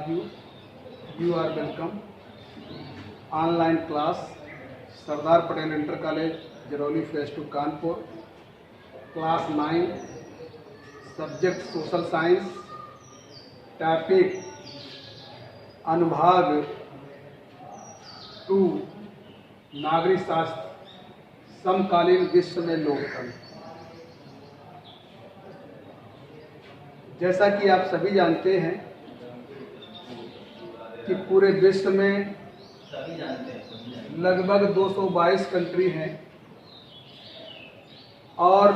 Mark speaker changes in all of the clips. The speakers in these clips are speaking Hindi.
Speaker 1: of you. You are welcome. Online class, Sardar Patel Inter College, Jaroli Phase 2, Kanpur. Class 9, Subject Social Science. Topic अनुभाग 2, नागरिक शास्त्र, समकालीन विश्व में लोकतंत्र। जैसा कि आप सभी जानते हैं कि पूरे विश्व में लगभग 222 कंट्री हैं और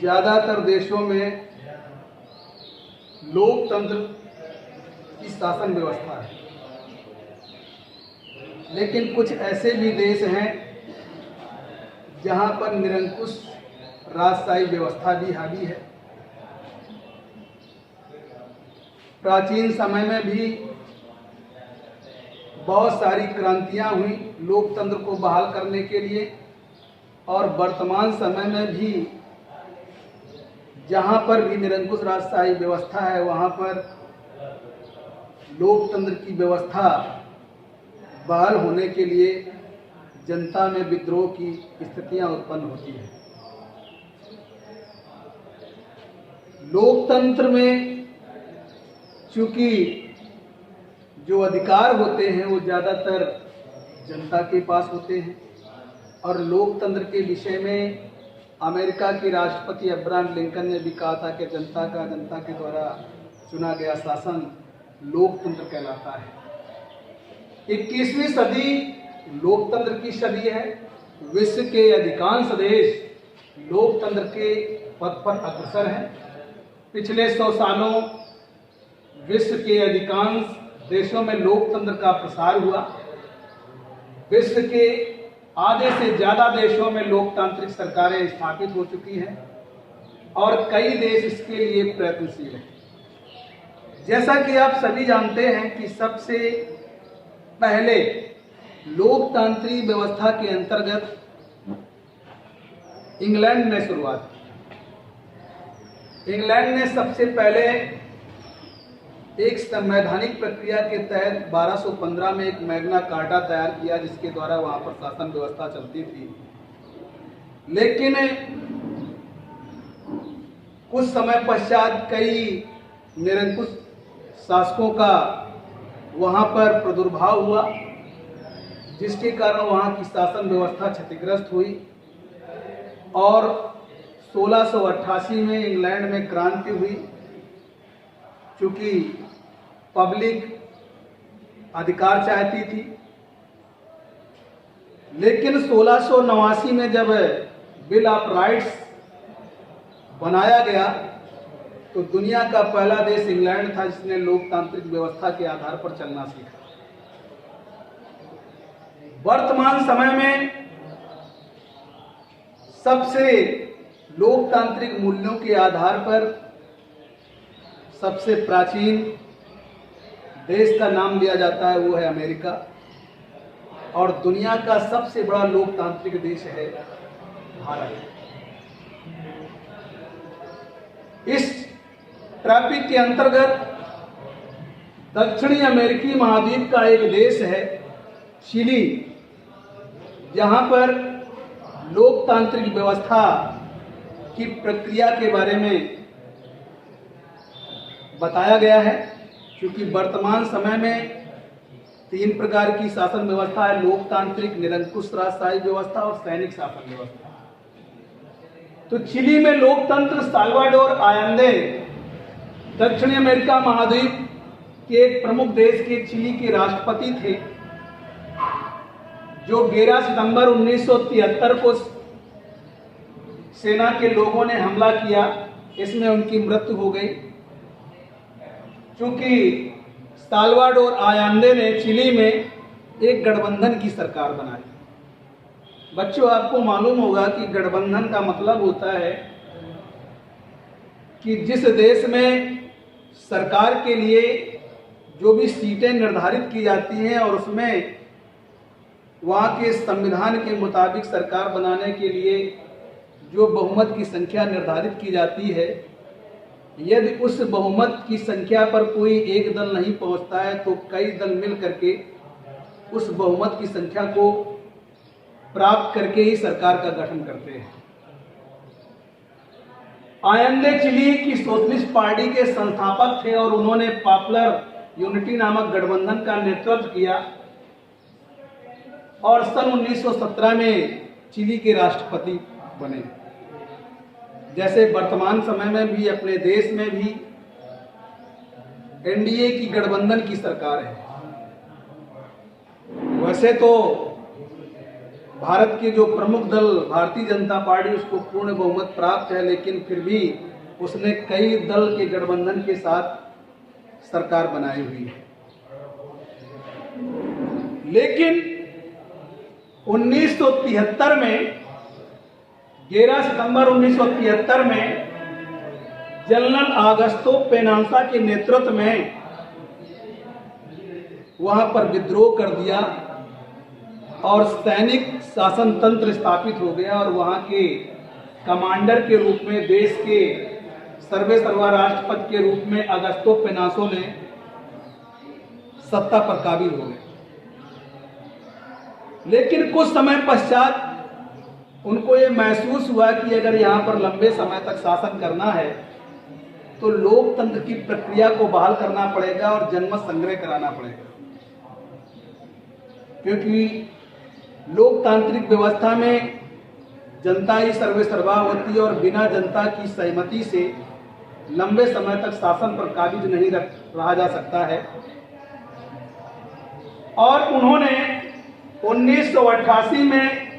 Speaker 1: ज़्यादातर देशों में लोकतंत्र की शासन व्यवस्था है, लेकिन कुछ ऐसे भी देश हैं जहां पर निरंकुश राजशाही व्यवस्था भी हावी है। प्राचीन समय में भी बहुत सारी क्रांतियां हुई लोकतंत्र को बहाल करने के लिए, और वर्तमान समय में भी जहां पर भी निरंकुश राजशाही व्यवस्था है वहां पर लोकतंत्र की व्यवस्था बहाल होने के लिए जनता में विद्रोह की स्थितियां उत्पन्न होती हैं। लोकतंत्र में चूंकि जो अधिकार होते हैं वो ज़्यादातर जनता के पास होते हैं, और लोकतंत्र के विषय में अमेरिका के राष्ट्रपति अब्राहम लिंकन ने भी कहा था कि जनता के द्वारा चुना गया शासन लोकतंत्र कहलाता है। 21वीं सदी लोकतंत्र की सदी है। विश्व के अधिकांश देश लोकतंत्र के पथ पर अग्रसर हैं। पिछले 100 सालों विश्व के अधिकांश देशों में लोकतंत्र का प्रसार हुआ। विश्व के आधे से ज़्यादा देशों में लोकतांत्रिक सरकारें स्थापित हो चुकी हैं और कई देश इसके लिए प्रयत्नशील हैं। जैसा कि आप सभी जानते हैं कि सबसे पहले लोकतांत्रिक व्यवस्था के अंतर्गत इंग्लैंड ने शुरुआत की। इंग्लैंड ने सबसे पहले एक संवैधानिक प्रक्रिया के तहत 1215 में एक मैग्ना कार्टा तैयार किया, जिसके द्वारा वहां पर शासन व्यवस्था चलती थी। लेकिन कुछ समय पश्चात कई निरंकुश शासकों का वहां पर प्रादुर्भाव हुआ, जिसके कारण वहां की शासन व्यवस्था क्षतिग्रस्त हुई और 1688 में इंग्लैंड में क्रांति हुई। चूंकि पब्लिक अधिकार चाहती थी, लेकिन 1689 में जब बिल ऑफ राइट्स बनाया गया तो दुनिया का पहला देश इंग्लैंड था जिसने लोकतांत्रिक व्यवस्था के आधार पर चलना सीखा। वर्तमान समय में सबसे लोकतांत्रिक मूल्यों के आधार पर सबसे प्राचीन देश का नाम लिया जाता है वो है अमेरिका, और दुनिया का सबसे बड़ा लोकतांत्रिक देश है भारत। इस ट्रैफिक के अंतर्गत दक्षिणी अमेरिकी महाद्वीप का एक देश है चिली, जहां पर लोकतांत्रिक व्यवस्था की प्रक्रिया के बारे में बताया गया है। क्योंकि वर्तमान समय में 3 प्रकार की शासन व्यवस्था है: लोकतांत्रिक, निरंकुश राजशाही व्यवस्था और सैनिक शासन व्यवस्था। तो चिली में लोकतंत्र साल्वाडोर आयंदे दक्षिणी अमेरिका महाद्वीप के एक प्रमुख देश के चिली के राष्ट्रपति थे, जो 11 सितंबर 1973 को सेना के लोगों ने हमला किया। इसमें उनकी मृत्यु हो गई। क्योंकि साल्वाडोर आयांदे ने चिली में एक गठबंधन की सरकार बनाई। बच्चों, आपको मालूम होगा कि गठबंधन का मतलब होता है कि जिस देश में सरकार के लिए जो भी सीटें निर्धारित की जाती हैं और उसमें वहाँ के संविधान के मुताबिक सरकार बनाने के लिए जो बहुमत की संख्या निर्धारित की जाती है, यदि उस बहुमत की संख्या पर कोई एक दल नहीं पहुंचता है तो कई दल मिल करके उस बहुमत की संख्या को प्राप्त करके ही सरकार का गठन करते हैं। आयंदे चिली की सोशलिस्ट पार्टी के संस्थापक थे और उन्होंने पॉपुलर यूनिटी नामक गठबंधन का नेतृत्व किया और सन 1917 में चिली के राष्ट्रपति बने। जैसे वर्तमान समय में भी अपने देश में भी एनडीए की गठबंधन की सरकार है। वैसे तो भारत के जो प्रमुख दल भारतीय जनता पार्टी, उसको पूर्ण बहुमत प्राप्त है, लेकिन फिर भी उसने कई दल के गठबंधन के साथ सरकार बनाई हुई है। लेकिन 1973 में 11 सितंबर 1973 में जनरल आगस्तो पेनांसा के नेतृत्व में वहां पर विद्रोह कर दिया और सैनिक शासन तंत्र स्थापित हो गया और वहां के कमांडर के रूप में, देश के सर्वेसर्वा राष्ट्रपति के रूप में अगस्तो पेनासो ने सत्ता पर काबिज हो गए। लेकिन कुछ समय पश्चात उनको ये महसूस हुआ कि अगर यहाँ पर लंबे समय तक शासन करना है तो लोकतंत्र की प्रक्रिया को बहाल करना पड़ेगा और जनमत संग्रह कराना पड़ेगा, क्योंकि लोकतांत्रिक व्यवस्था में जनता ही सर्वेसर्वा होती है और बिना जनता की सहमति से लंबे समय तक शासन पर काबिज नहीं रहा जा सकता है। और उन्होंने 1988 में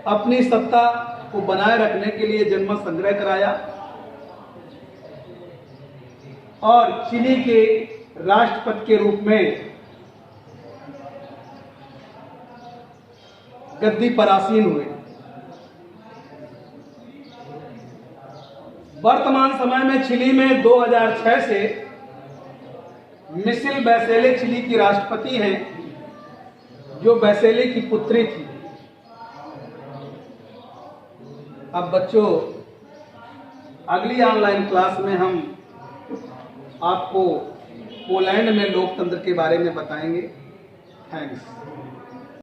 Speaker 1: अपनी सत्ता को बनाए रखने के लिए जनमत संग्रह कराया और चिली के राष्ट्रपति के रूप में गद्दी पर आसीन हुए। वर्तमान समय में चिली में 2006 से मिशेल बैचेलेट चिली की राष्ट्रपति हैं, जो बैचेलेट की पुत्री थी। अब बच्चों, अगली ऑनलाइन क्लास में हम आपको पोलैंड में लोकतंत्र के बारे में बताएंगे। थैंक्स।